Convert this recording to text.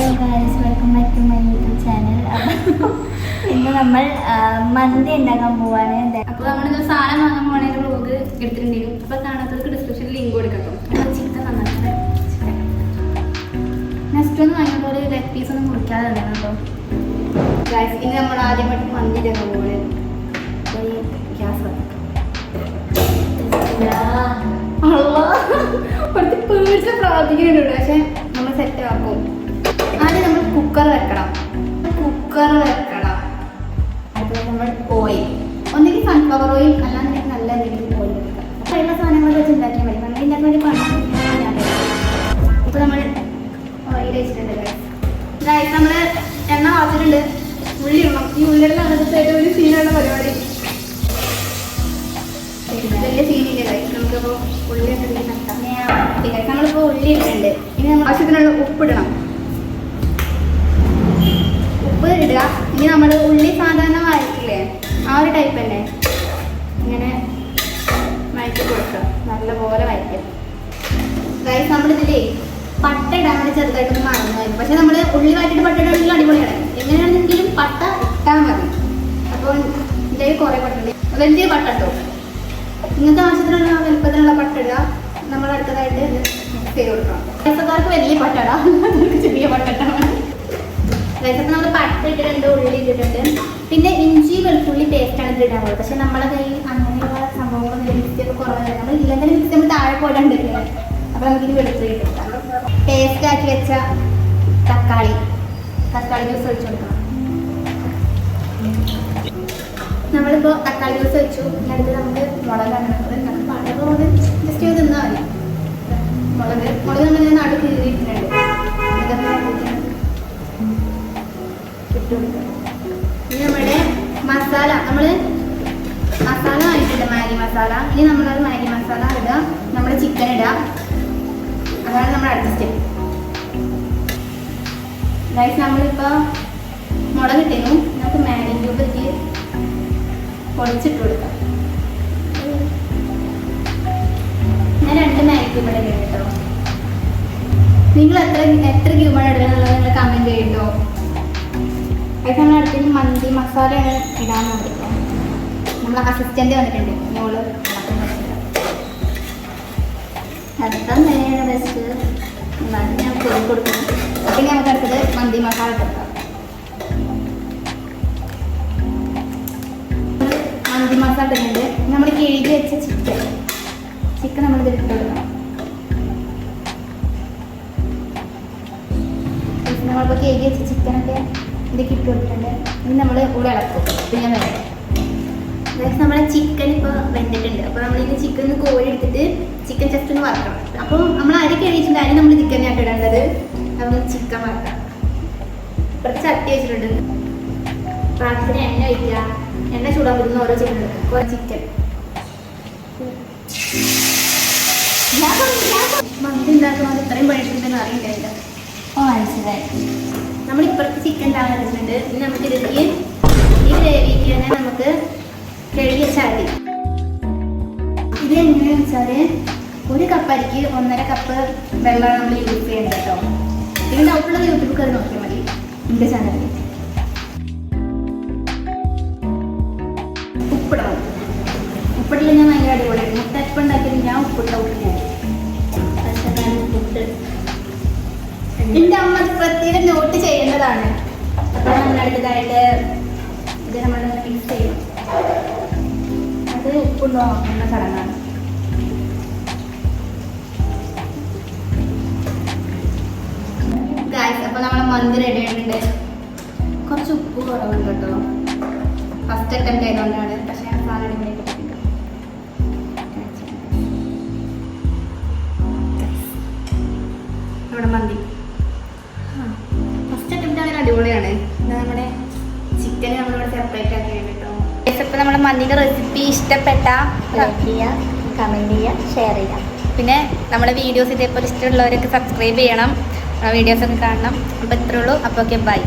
Welcome back to my YouTube channel. ഇന്ന് നമ്മൾ മന്തി ഉണ്ടാക്കാൻ പോവാണ്. അപ്പോൾ നമ്മളിത് സാധനം വാങ്ങാൻ പോകണ വ്ലോഗ് എടുത്തിട്ടുണ്ടെങ്കിലും അപ്പോൾ കാണാത്തവർക്ക് ഡിസ്ക്രിപ്ഷനിൽ ലിങ്ക് കൊടുക്കട്ടോ. ചിക്കൻ നന്നായിട്ട് നെക്സ്റ്റ് ഒന്ന് വാങ്ങിയപ്പോൾ ഒരു ലെഗ് പീസ് ഒന്നും മുറിക്കാതെ തന്നെയാണ് കേട്ടോ ഗൈസ്. ഇനി നമ്മൾ ആദ്യമായിട്ട് മന്തി ഉണ്ടാക്കാൻ പോകണേ. ഗ്യാസ് കുറച്ച് പേടിച്ച് പ്രാർത്ഥിക്കുന്നുണ്ട്, പക്ഷെ നമ്മൾ സെറ്റ് ആക്കും. ആദ്യം നമ്മൾ കുക്കർ വെക്കണം. അതുപോലെ നമ്മൾ ഓയിൽ, ഒന്നെങ്കിൽ സൺഫ്ലവർ ഓയിൽ, അല്ലാന്നുണ്ടെങ്കിൽ നല്ല എന്തെങ്കിലും ഓയിൽ വെക്കാം. അപ്പോൾ എല്ലാ സാധനങ്ങൾ വെച്ച് ഉണ്ടാക്കിയാൽ മതി. മന്തി ഉണ്ടാക്കാൻ വേണ്ടി പണം. ഇപ്പോൾ നമ്മൾ ഓയിൽ വെച്ചിട്ടുണ്ട് ഗൈസ്. നമ്മൾ എണ്ണ വാച്ചിട്ടുണ്ട്. ഉള്ളി ഇടണം. ഈ ഉള്ളിയുടെ അകത്തായിട്ട് ഒരു സീനുള്ള പരിപാടി വലിയ സീനില്ല ഗൈസ്. നമുക്കിപ്പോൾ ഉള്ളി ഉണ്ടെങ്കിൽ ഗൈസ് നമ്മളിപ്പോൾ ഉള്ളി ഇട്ടിട്ടുണ്ട്. ഇനി നമ്മൾ ആവശ്യത്തിനുള്ള ഉപ്പിടണം. ഉപ്പ് ഇടുക. ഇനി നമ്മൾ ഉള്ളി സാധാരണ വഴറ്റില്ലേ, ആ ഒരു ടൈപ്പ് തന്നെ ഇങ്ങനെ വഴറ്റി കൊടുക്കുക. നല്ലപോലെ വഴറ്റുക ഗൈസ്. നമ്മളിതിലേ പട്ട ഇടാൻ വേണ്ടി ചെറുതായിട്ടൊന്ന് മറന്നുമായിരുന്നു, പക്ഷെ നമ്മൾ ഉള്ളി വഴറ്റിട്ട് പട്ട ഇടാണെങ്കിൽ അടിപൊളിയാണ്. എങ്ങനെയാണെന്നെങ്കിലും പട്ട ഇട്ടാൽ മതി. അപ്പോൾ ഇതിലേക്ക് കുറേ പട്ട ഉണ്ട്. വലിയ പട്ട ഇട്ടോ. ഇങ്ങനത്തെ ആവശ്യത്തിനുള്ള വലുപ്പത്തിനുള്ള പട്ട ഇടുക. നമ്മൾ അടുത്തതായിട്ട് മിക്സ് ചെയ്ത് കൊടുക്കണം. പൈസക്കാർക്ക് വലിയ പട്ട ഇടാം, ചെറിയ പട്ട ഇട്ടാൽ മതി. ഗൈസപ്പോൾ നമ്മൾ പട്ട ഇട്ടിട്ടുണ്ട്, ഉള്ളി ഇട്ടിട്ടുണ്ട്. പിന്നെ ഇഞ്ചി വെളുത്തുള്ളി പേസ്റ്റാണ് ഇത് ഇടാൻ പോകുന്നത്. പക്ഷെ നമ്മളെ കയ്യിൽ അങ്ങനെയുള്ള സംഭവങ്ങളൊന്നും മിക്സിയൊക്കെ കുറവാണ്. നമ്മൾ ഇല്ലെങ്കിൽ മിക്സി നമ്മൾ താഴെ പോയിട്ടുണ്ടല്ലേ. അപ്പോൾ നമുക്കിത് വെളുത്തുള്ളി ഇട്ടിട്ടാം. പേസ്റ്റ് ആക്കി വെച്ച തക്കാളി ജ്യൂസ് ഒഴിച്ചു കൊടുക്കണം. നമ്മളിപ്പോൾ തക്കാളി ജ്യൂസ് വെച്ചു. അടുത്ത് നമുക്ക് മുളകാണ്. പഴകൊണ്ട് ജസ്റ്റ് ചെയ്ത് തിന്നാൽ മതി. മുളക് നമ്മൾ നാട് കീറിയിട്ടുണ്ട്. ഇനി നമ്മുടെ മസാല, മസാല വാങ്ങിയിട്ടുണ്ട്, മാഗി മസാല. ഇനി നമ്മളത് മാഗി മസാല ഇടുക, നമ്മുടെ ചിക്കൻ ഇടുക. അതാണ് നമ്മൾ അടുത്ത സ്റ്റെപ്പ് ഗൈസ്. നമ്മളിപ്പോൾ മുളക് ഇട്ടിരുന്നു. നമുക്ക് മാഗി ക്യൂബിലേക്ക് പൊടിച്ചിട്ട് കൊടുക്കാം. ഞാൻ 2 മാഗി ക്യൂബ് ഇടുക കേട്ടോ. നിങ്ങൾ എത്ര ക്യൂബാണ് ഇടുക എന്നുള്ളത് നിങ്ങൾ കമൻറ്റ് ചെയ്യട്ടോ. അത് നമ്മൾ അടുത്തിന് മന്തി മസാലയാണ് ഇടാൻ നോക്കിട്ടോ. നമ്മൾ അസിസ്റ്റൻ്റ് വന്നിട്ടുണ്ട്, മോള് അടുത്ത തന്നെയാണ് ബെസ്റ്റ്. എന്നാലും ഞാൻ പൊടി കൊടുക്കണം. പിന്നെ നമുക്ക് അടുത്തത് മന്തി മസാല കൊടുക്കാം. മന്തി മസാല ഇടുന്നുണ്ട്. നമ്മൾ കഴുകി വെച്ച ചിക്കൻ നമ്മൾ ഇതിട്ട് കൊടുക്കണം. നമ്മളിപ്പോൾ കഴുകി വെച്ച ചിക്കനൊക്കെ ഇതൊക്കെ ഇട്ട് കൊടുത്തിട്ടുണ്ട്. ഇനി നമ്മൾ ഇവിടെ ഇളക്കും. പിന്നെ വേണം നമ്മളെ ചിക്കൻ ഇപ്പോൾ വെന്തിട്ടുണ്ട്. അപ്പോൾ നമ്മളിത് ചിക്കൻ കോഴി എടുത്തിട്ട് ചിക്കൻ ജസ്റ്റ് ഒന്ന് വറക്കണം. അപ്പോൾ നമ്മൾ അരി കഴിച്ചിട്ടുണ്ട്. അരി നമ്മൾ ചിക്കനായിട്ട് ഇടേണ്ടത്. നമുക്ക് ചിക്കൻ വറക്കാം. കുറച്ച് ചട്ടി വെച്ചിട്ടുണ്ട്. പാത്രത്തിന് എണ്ണ ഒഴിക്കുക. എണ്ണ ചൂടാൻ പറ്റുന്ന ഓരോ ചിക്കൻ എടുക്കുക. കുറേ ചിക്കൻ മന്തി ഉണ്ടാക്കുന്നത് ഇത്രയും പഴിച്ചിട്ടുണ്ടെന്ന് അറിയില്ല. മനസ്സിലായി. നമ്മളിപ്പുറത്ത് ചിക്കൻ താഴെ വെച്ചിട്ടുണ്ട്. ഇനി നമുക്ക് ഇതിലേക്ക് ഈ ഗ്രേവിക്ക് തന്നെ നമുക്ക് കഴുകി വെച്ചാൽ മതി. ഇത് എങ്ങനെയാണെന്ന് വെച്ചാൽ 1 കപ്പ് അരിക്ക് 1.5 കപ്പ് വെള്ളമാണ് നമ്മൾ യൂസ് ചെയ്യേണ്ടത് കേട്ടോ. ഇതിൻ്റെ ഒപ്പുള്ളത് യൂട്യൂബ് കയറി നോക്കിയാൽ മതി എൻ്റെ ചാനലിൽ. ഉപ്പിടണം. ഉപ്പിട്ടില്ല ഞാൻ ഭയങ്കര അടിപൊളിയായിരുന്നു. മുട്ട എപ്പം ഉണ്ടാക്കിയത് ഞാൻ ഉപ്പിട്ട ഉപ്പിട്ട്. പക്ഷെ ഞാൻ ഉപ്പിട്ട് എൻ്റെ അമ്മ പ്രത്യേകം നോട്ട് ചെയ്യേണ്ടതാണ്. അപ്പോൾ നമ്മൾ അടുത്തതായിട്ട് ഇത് നമ്മൾ മിക്സ് ചെയ്യും. അത് ഉപ്പുണ്ടോ എന്ന ചടങ്ങാണ്. ഗൈസ് അപ്പോൾ നമ്മൾ മന്തി റെഡി ആയിട്ടുണ്ട്. കുറച്ച് ഉപ്പ് കുറവുണ്ട് കേട്ടോ. ഫസ്റ്റ് അറ്റംപ്റ്റ് ആയതുകൊണ്ടാണ്. പക്ഷേ ഞാൻ സാധനം അടിപൊളി കിട്ടിയിട്ടുണ്ട്. നമ്മുടെ മന്തി ഫസ്റ്റ് അറ്റംപ്റ്റ് ആണെങ്കിൽ അടിപൊളിയാണ്. നമ്മുടെ ചിക്കൻ നമ്മളിവിടെ സെപ്പറേറ്റ് ആക്കി കേട്ടോ. ഇപ്പോൾ നമ്മുടെ മന്തിൻ്റെ റെസിപ്പി ഇഷ്ടപ്പെട്ട ലൈക്ക് ചെയ്യുക, കമൻറ്റ് ചെയ്യുക, ഷെയർ ചെയ്യുക. പിന്നെ നമ്മുടെ വീഡിയോസ് ഇതേപോലെ ഇഷ്ടമുള്ളവരൊക്കെ സബ്സ്ക്രൈബ് ചെയ്യണം. വീഡിയോസൊക്കെ കാണണം. അപ്പോൾ ഇത്രയേ ഉള്ളൂ. അപ്പോൾ ഓക്കെ, ബൈ.